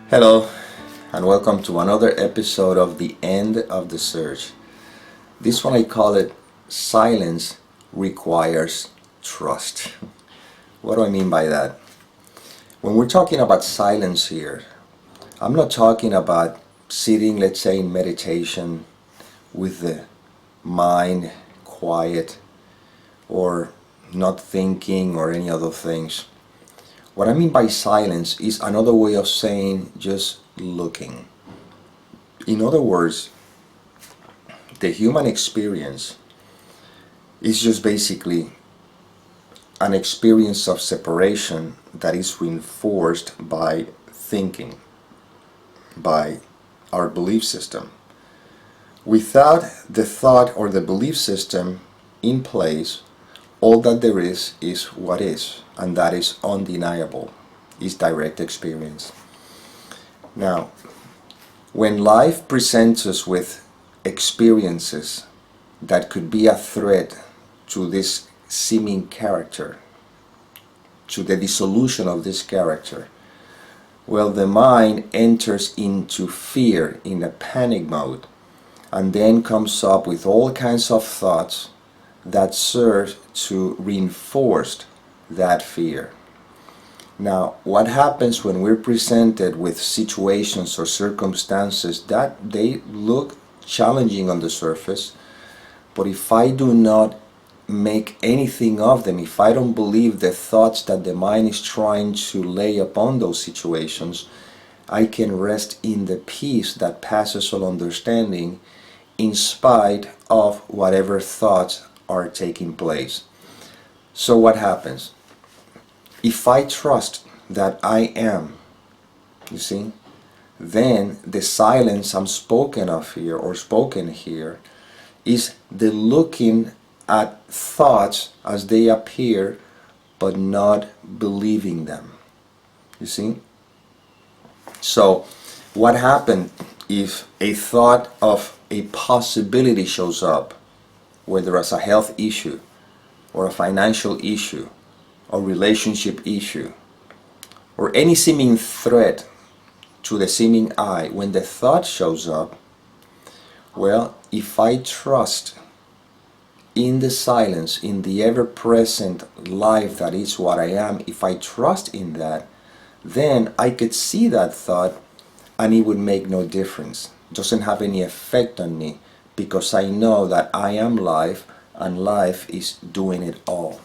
Hello, and welcome to another episode of The End of the Search. This one I call it Silence Requires Trust. What do I mean by that? When we're talking about silence here, I'm not talking about sitting, let's say, in meditation with the mind quiet or not thinking or any other things. What I mean by silence is another way of saying just looking. In other words, the human experience is just basically an experience of separation that is reinforced by thinking, by our belief system. Without the thought or the belief system in place, all that there is what is, and that is undeniable, is direct experience. Now, when life presents us with experiences that could be a threat to this seeming character, to the dissolution of this character, well, the mind enters into fear, in a panic mode, and then comes up with all kinds of thoughts that serve to reinforce that fear. Now, what happens when we're presented with situations or circumstances that they look challenging on the surface, but if I do not make anything of them, if I don't believe the thoughts that the mind is trying to lay upon those situations, I can rest in the peace that passes all understanding in spite of whatever thoughts are taking place. So what happens? If I trust that I am, you see, then the silence I'm spoken of here, or spoken here, is the looking at thoughts as they appear, but not believing them. You see? So what happens if a thought of a possibility shows up, whether as a health issue or a financial issue or relationship issue or any seeming threat to the seeming eye? When the thought shows up, well, if I trust in the silence, in the ever-present life that is what I am, if I trust in that, then I could see that thought and it would make no difference. It doesn't have any effect on me, because I know that I am life and life is doing it all.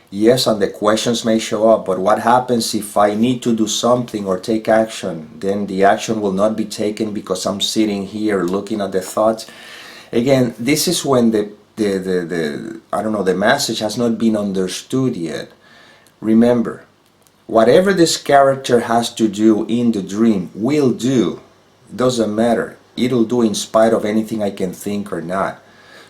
Yes, and the questions may show up, but what happens if I need to do something or take action? Then the action will not be taken because I'm sitting here looking at the thoughts. Again, this is when the message has not been understood yet. Remember, whatever this character has to do in the dream will do. Doesn't matter. It'll do in spite of anything I can think or not.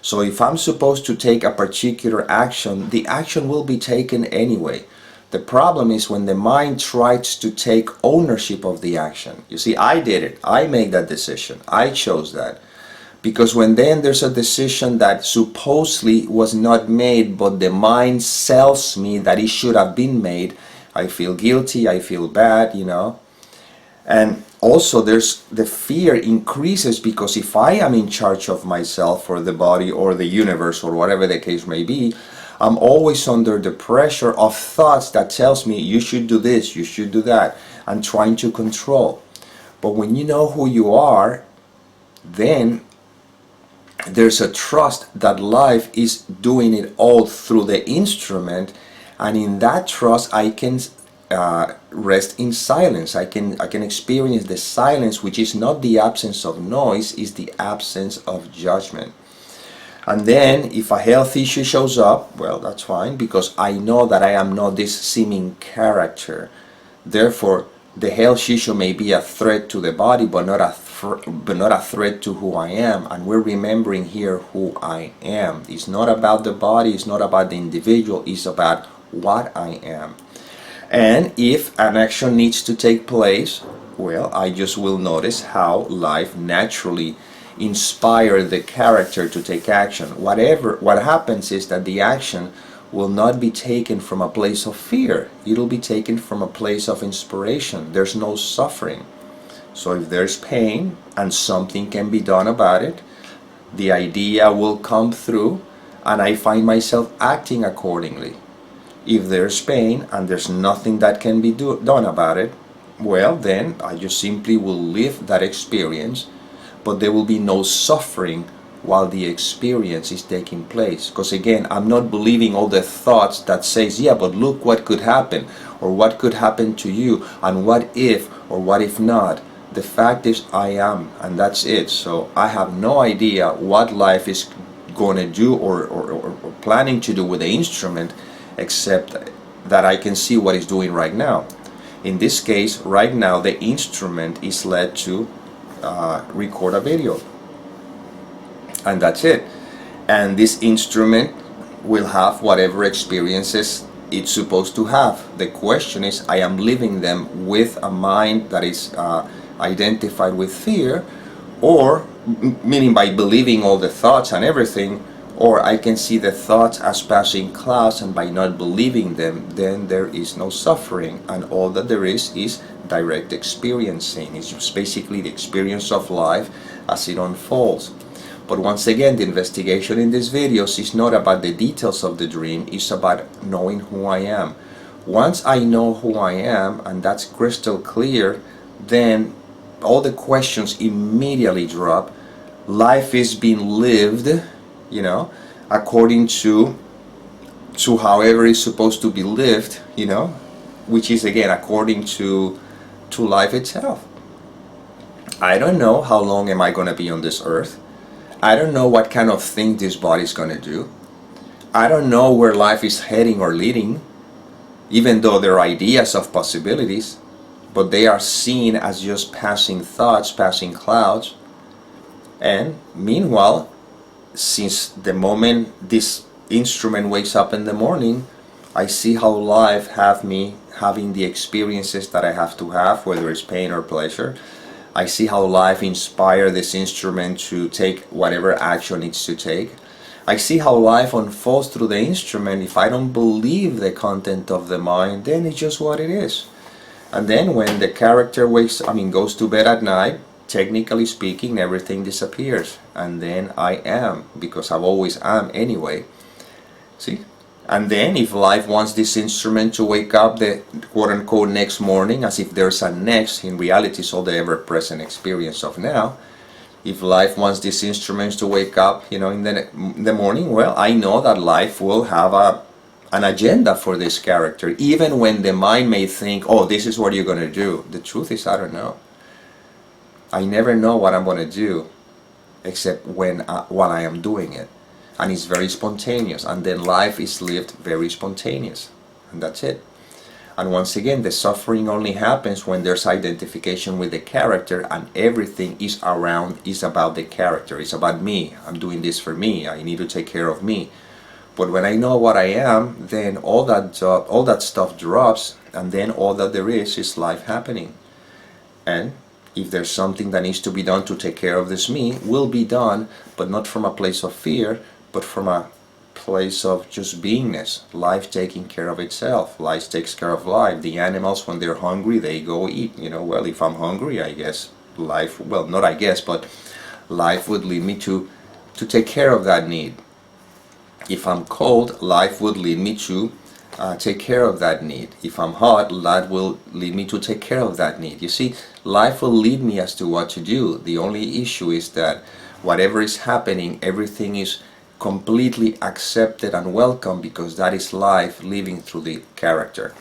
So if I'm supposed to take a particular action, the action will be taken anyway. The problem is when the mind tries to take ownership of the action. You see, I did it. I made that decision. I chose that. Because when then there's a decision that supposedly was not made, but the mind tells me that it should have been made, I feel guilty, I feel bad, And also there's the fear increases, because if I am in charge of myself or the body or the universe or whatever the case may be, I'm always under the pressure of thoughts that tells me you should do this, you should do that, and trying to control. But when you know who you are, then there's a trust that life is doing it all through the instrument, and in that trust I can rest in silence. I can experience the silence, which is not the absence of noise, is the absence of judgment. And then if a health issue shows up, well, that's fine, because I know that I am not this seeming character. Therefore, the health issue may be a threat to the body, but not a threat to who I am. And we're remembering here who I am. It's not about the body, it's not about the individual, it's about what I am. And if an action needs to take place, well, I just will notice how life naturally inspires the character to take action. What happens is that the action will not be taken from a place of fear. It'll be taken from a place of inspiration. There's no suffering. So if there's pain and something can be done about it, the idea will come through and I find myself acting accordingly. If there's pain and there's nothing that can be done about it, well, then I just simply will live that experience, but there will be no suffering while the experience is taking place. Because again, I'm not believing all the thoughts that says, yeah, but look what could happen, or what could happen to you, and what if, or what if not. The fact is I am, and that's it. So I have no idea what life is going to do or planning to do with the instrument, except that I can see what it's doing right now. In this case, right now, the instrument is led to record a video. And that's it. And this instrument will have whatever experiences it's supposed to have. The question is, I am living them with a mind that is identified with fear, or meaning by believing all the thoughts and everything, or I can see the thoughts as passing clouds, and by not believing them, then there is no suffering, and all that there is direct experiencing. It's just basically the experience of life as it unfolds. But once again, the investigation in these videos is not about the details of the dream, it's about knowing who I am. Once I know who I am, and that's crystal clear, then all the questions immediately drop. Life is being lived, according to however it's supposed to be lived, which is again according to life itself. I don't know how long am I going to be on this earth. I don't know what kind of thing this body is going to do. I don't know where life is heading or leading, even though there are ideas of possibilities, but they are seen as just passing thoughts, passing clouds. And meanwhile, since the moment this instrument wakes up in the morning, I see how life have me having the experiences that I have to have, whether it's pain or pleasure. I see how life inspired this instrument to take whatever action it's to take. I see how life unfolds through the instrument. If I don't believe the content of the mind, then it's just what it is. And then when the character goes to bed at night, technically speaking, everything disappears. And then I am, because I've always am anyway. See? And then if life wants this instrument to wake up the quote-unquote next morning, as if there's a next, in reality it's all the ever-present experience of now. If life wants these instruments to wake up, in the morning, well, I know that life will have an agenda for this character, even when the mind may think, oh, this is what you're going to do. The truth is, I don't know. I never know what I'm going to do, except while I am doing it. And it's very spontaneous, and then life is lived very spontaneous, and that's it. And once again, the suffering only happens when there's identification with the character, and everything is about the character. It's about me. I'm doing this for me. I need to take care of me. But when I know what I am, then all that stuff drops, and then all that there is life happening. And if there's something that needs to be done to take care of this me, will be done, but not from a place of fear, but from a place of just beingness. Life taking care of itself. Life takes care of life. The animals, when they're hungry, they go eat. Well, if I'm hungry, I guess life, well, not I guess, but life would lead me to take care of that need. If I'm cold, life would lead me to take care of that need. If I'm hot, life will lead me to take care of that need. You see, life will lead me as to what to do. The only issue is that whatever is happening, everything is completely accepted and welcome, because that is life living through the character.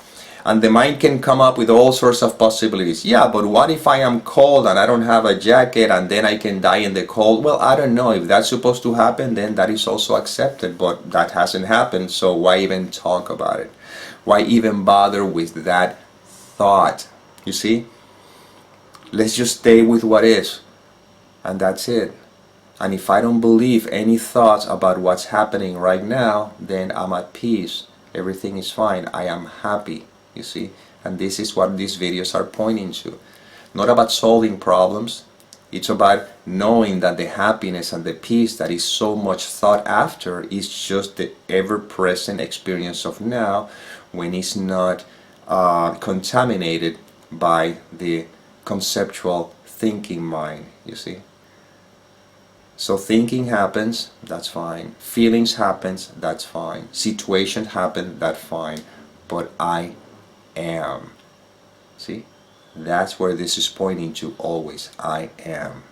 And the mind can come up with all sorts of possibilities. Yeah, but what if I am cold and I don't have a jacket, and then I can die in the cold? Well, I don't know. If that's supposed to happen, then that is also accepted, but that hasn't happened, so why even talk about it? Why even bother with that thought? You see? Let's just stay with what is, and that's it. And if I don't believe any thoughts about what's happening right now, then I'm at peace. Everything is fine. I am happy, you see? And this is what these videos are pointing to. Not about solving problems. It's about knowing that the happiness and the peace that is so much thought after is just the ever-present experience of now, when it's not contaminated by the conceptual thinking mind, you see. So thinking happens, that's fine. Feelings happens, that's fine. Situations happen, that's fine. But I am. See? That's where this is pointing to always. I am.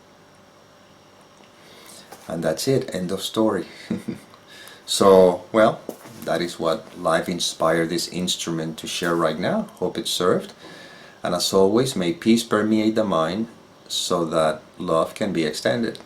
And that's it. End of story. So, well, that is what life inspired this instrument to share right now. Hope it served. And as always, may peace permeate the mind so that love can be extended.